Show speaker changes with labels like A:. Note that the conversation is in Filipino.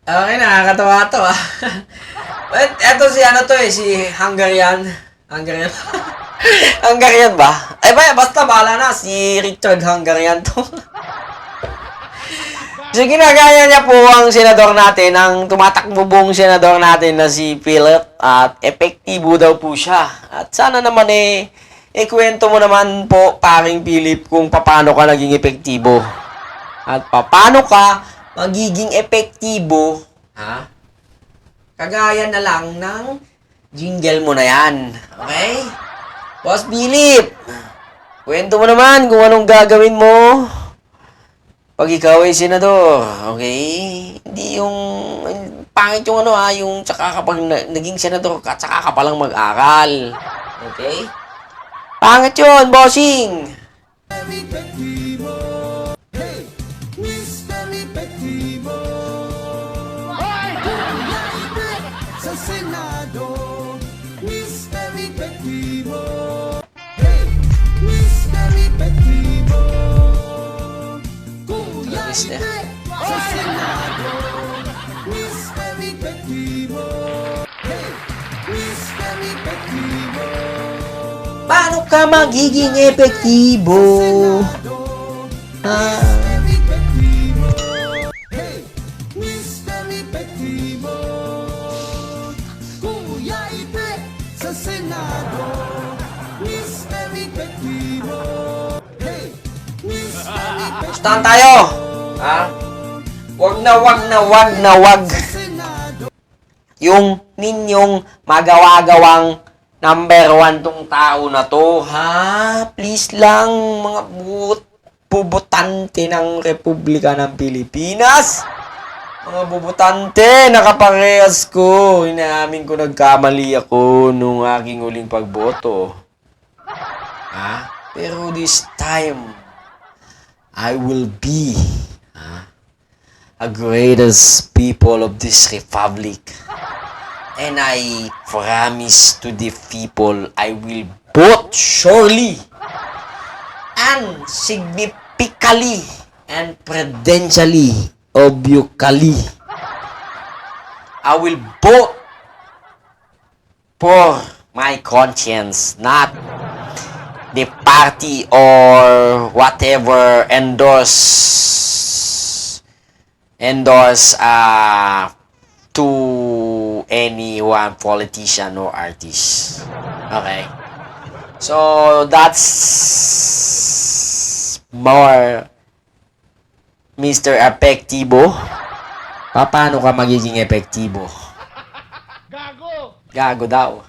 A: Okay, nakakatawa to ah. Eto si ano to eh, si Hungarian. Hungarian. Hungarian ba? Ay ba, basta bahala na, si Richard Hungarian to. So, ginagaya niya po ang senador natin, ang tumatakbo buong senador natin na si Philip, at epektibo daw po siya. At sana naman ikwento mo naman po, paring Philip, kung paano ka naging epektibo. At paano ka magiging epektibo, ha? Kagaya na lang ng jingle mo na yan. Okay? Boss Philip, kwento mo naman kung anong gagawin mo pag ikaw ay senador. Okay? Hindi yung pangit yung ano ha, yung tsaka kapag naging senador ka, tsaka ka palang mag-aral. Okay? Pangit yun, bossing!
B: Senado, Mr. Epektibo. Hey, Mr. Epektibo. Kuya Ite, sa Senado, Mr. Epektibo. Hey, Mr. Epektibo.
A: Paano ka magiging epektibo? Ah.
B: Sa Senado, Mr. Epektibo. Hey, Mr. Epektibo.
A: Stand tayo! Ha? Wag. Yung ninyong magawa-gawang number 1 tong tao na to, ha? Please lang, mga bubutante ng Republika ng Pilipinas. Mga bubutante, nakaparehas ko. Inaamin ko nagkamali ako nung aking huling pagboto. Ha? Pero this time, I will be a greatest people of this republic. And I promise to the people, I will vote surely and significantly and prudentially obviously. I will vote for my conscience, not the party or whatever endorse to any one politician or artist. Okay? So, that's more Mr. Epektibo. Paano ka magiging epektibo? Gago daw.